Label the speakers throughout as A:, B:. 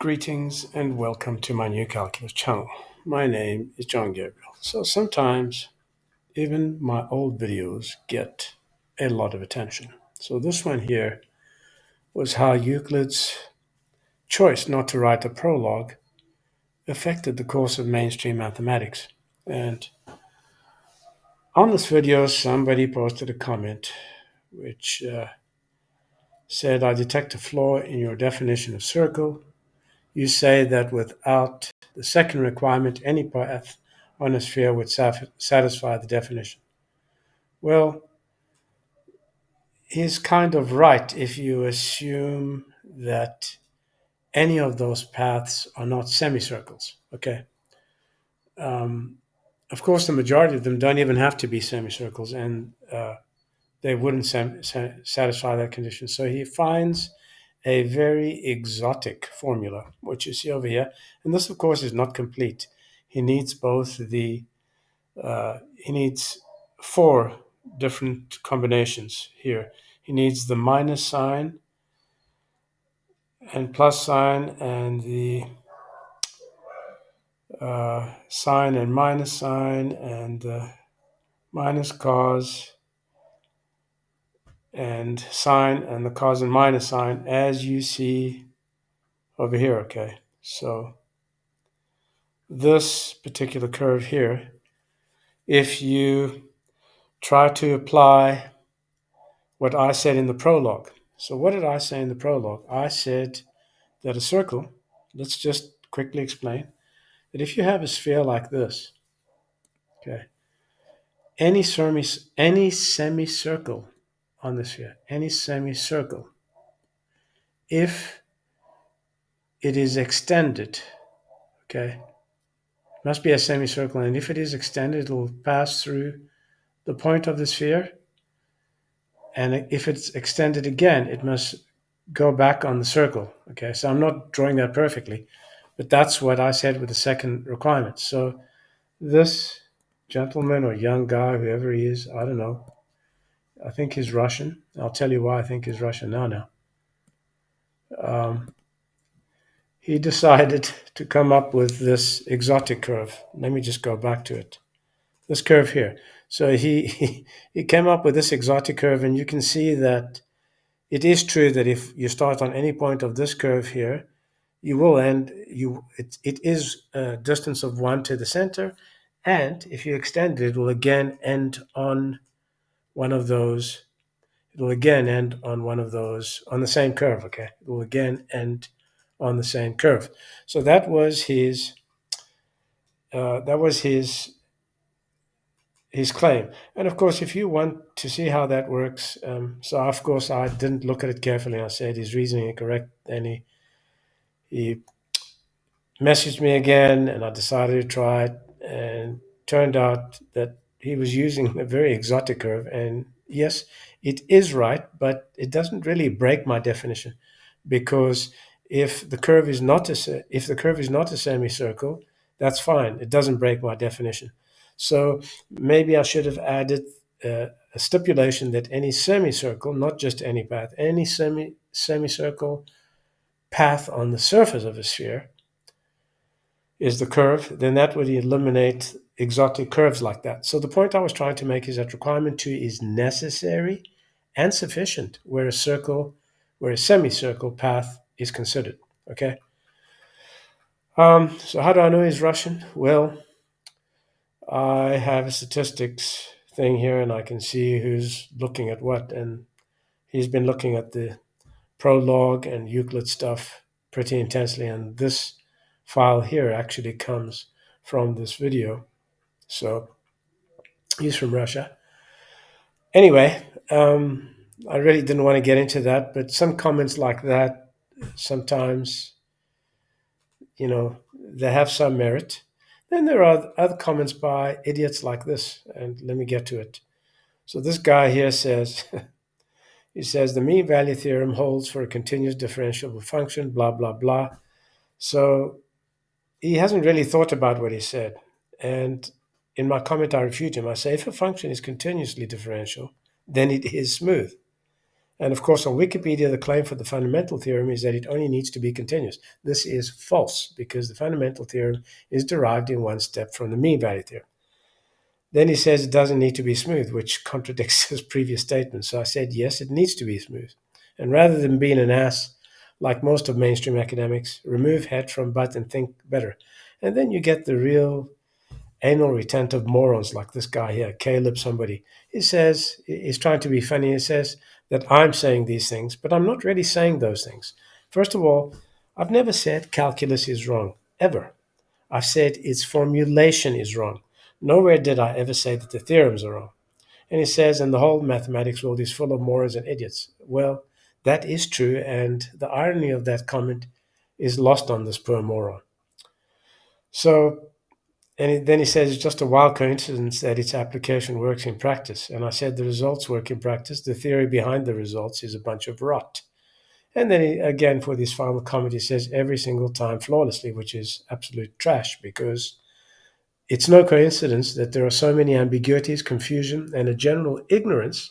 A: Greetings and welcome to my new calculus channel. My name is John Gabriel. So sometimes even my old videos get a lot of attention. So this one here was how Euclid's choice not to write a prologue affected the course of mainstream mathematics. And on this video, somebody posted a comment which said, I detect a flaw in your definition of circle. You say that without the second requirement, any path on a sphere would satisfy the definition. Well, he's kind of right if you assume that any of those paths are not semicircles. Okay. Of course, the majority of them don't even have to be semicircles, and they wouldn't satisfy that condition. So he finds a very exotic formula, which you see over here. And this, of course, is not complete. He needs he needs four different combinations here. He needs the minus sign and plus sign and the sign and minus sign and minus cos and sine and the cos and minus sign, as you see over here. Okay, so this particular curve here, if you try to apply what I said in the prologue. So what did I say in the prologue? I said that a circle, let's just quickly explain, that if you have a sphere like this, okay, any semicircle on the sphere, any semicircle, if it is extended, okay, it must be a semicircle, and if it is extended, it will pass through the point of the sphere, and if it's extended again, it must go back on the circle. Okay, so I'm not drawing that perfectly, but that's what I said with the second requirement. So this gentleman or young guy, whoever he is, I don't know, I think he's Russian. I'll tell you why I think he's Russian now. He decided to come up with this exotic curve. Let me just go back to it. This curve here. So he came up with this exotic curve, and you can see that it is true that if you start on any point of this curve here, you will end, it is a distance of 1 to the center, and if you extend it, it will again end on one of those, it will again end on one of those, on the same curve, okay? It will again end on the same curve. So that was his his claim. And of course, if you want to see how that works, so of course I didn't look at it carefully. I said his reasoning is correct, and he messaged me again, and I decided to try it, and turned out that he was using a very exotic curve. And yes, it is right, but it doesn't really break my definition, because if the curve is not a semicircle, that's fine. It doesn't break my definition. So maybe I should have added a stipulation that any semicircle, not just any path, any semicircle path on the surface of a sphere is the curve, then that would eliminate exotic curves like that. So the point I was trying to make is that requirement 2 is necessary and sufficient where a semicircle path is considered. Okay. So how do I know he's Russian? Well, I have a statistics thing here, and I can see who's looking at what, and he's been looking at the prologue and Euclid stuff pretty intensely, and this file here actually comes from this video. So he's from Russia. Anyway, I really didn't want to get into that, but some comments like that sometimes, they have some merit. Then there are other comments by idiots like this, and let me get to it. So this guy here says, he says the mean value theorem holds for a continuous differentiable function, blah, blah, blah. So he hasn't really thought about what he said. And in my comment, I refute him. I say, if a function is continuously differential, then it is smooth. And of course, on Wikipedia, the claim for the fundamental theorem is that it only needs to be continuous. This is false because the fundamental theorem is derived in one step from the mean value theorem. Then he says it doesn't need to be smooth, which contradicts his previous statement. So I said, yes, it needs to be smooth. And rather than being an ass, like most of mainstream academics, remove head from butt and think better. And then you get the real anal retentive morons like this guy here, Caleb somebody. He says, he's trying to be funny. He says that I'm saying these things, but I'm not really saying those things. First of all, I've never said calculus is wrong, ever. I've said its formulation is wrong. Nowhere did I ever say that the theorems are wrong. And he says, and the whole mathematics world is full of morons and idiots. Well, that is true, and the irony of that comment is lost on this poor moron. So, then he says it's just a wild coincidence that its application works in practice. And I said the results work in practice. The theory behind the results is a bunch of rot. And then he, again, for this final comment, he says every single time flawlessly, which is absolute trash because it's no coincidence that there are so many ambiguities, confusion, and a general ignorance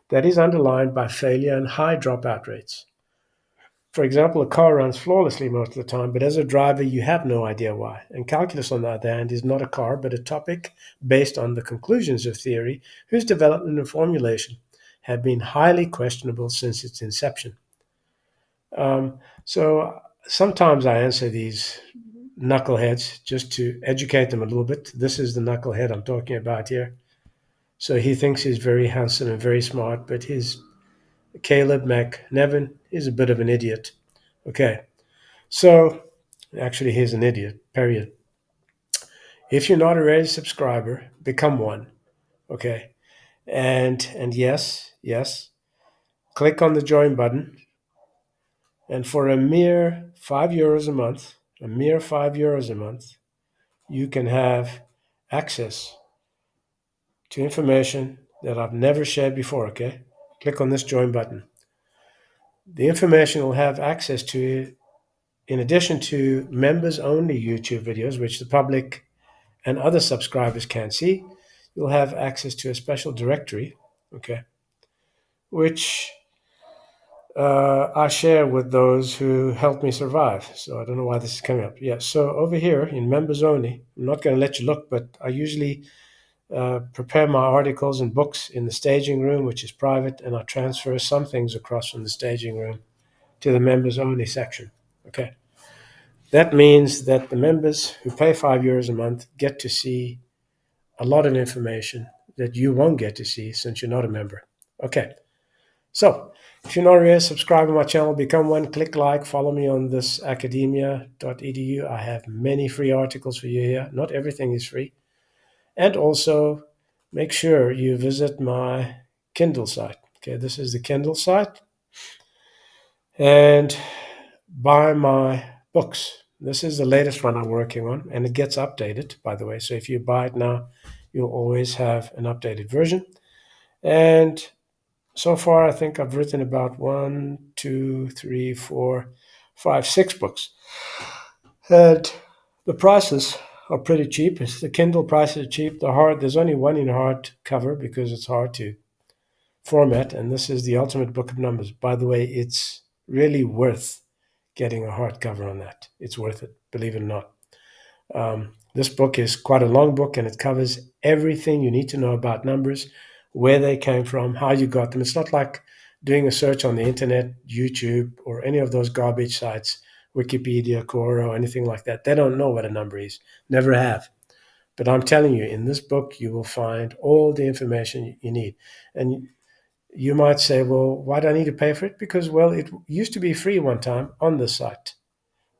A: that is underlined by failure and high dropout rates. For example, a car runs flawlessly most of the time, but as a driver, you have no idea why. And calculus, on the other hand, is not a car, but a topic based on the conclusions of theory, whose development and formulation have been highly questionable since its inception. So sometimes I answer these knuckleheads just to educate them a little bit. This is the knucklehead I'm talking about here. So he thinks he's very handsome and very smart, but his Caleb McNevin is a bit of an idiot. Okay, so actually he's an idiot, period. If you're not already a subscriber, become one. Okay, and yes, click on the join button, and for a mere €5 a month, you can have access to information that I've never shared before, okay? Click on this join button. The information will have access to, in addition to members only YouTube videos, which the public and other subscribers can't see, you'll have access to a special directory, okay, which I share with those who helped me survive. So I don't know why this is coming up. Yeah, so over here in members only, I'm not going to let you look, but I usually prepare my articles and books in the staging room, which is private, and I transfer some things across from the staging room to the members only section. Okay. That means that the members who pay €5 a month get to see a lot of information that you won't get to see since you're not a member. Okay. So if you're not already, subscribe to my channel, become one, click like, follow me on this academia.edu. I have many free articles for you here. Not everything is free. And also make sure you visit my Kindle site. Okay, this is the Kindle site. And buy my books. This is the latest one I'm working on, and it gets updated, by the way. So if you buy it now, you'll always have an updated version. And so far, I think I've written about 6 books. And the prices are pretty cheap. The Kindle prices are cheap. There's only one in hard cover because it's hard to format, and this is the Ultimate Book of Numbers. By the way, it's really worth getting a hardcover on that. It's worth it, believe it or not. This book is quite a long book, and it covers everything you need to know about numbers, where they came from, how you got them. It's not like doing a search on the internet, YouTube, or any of those garbage sites, Wikipedia, Quora, or anything like that. They don't know what a number is, never have. But I'm telling you, in this book, you will find all the information you need. And you might say, well, why do I need to pay for it? Because, well, it used to be free one time on the site,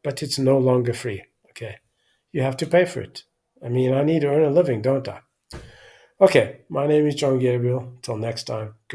A: but it's no longer free. Okay. You have to pay for it. I mean, I need to earn a living, don't I? Okay. My name is John Gabriel. Till next time. Good.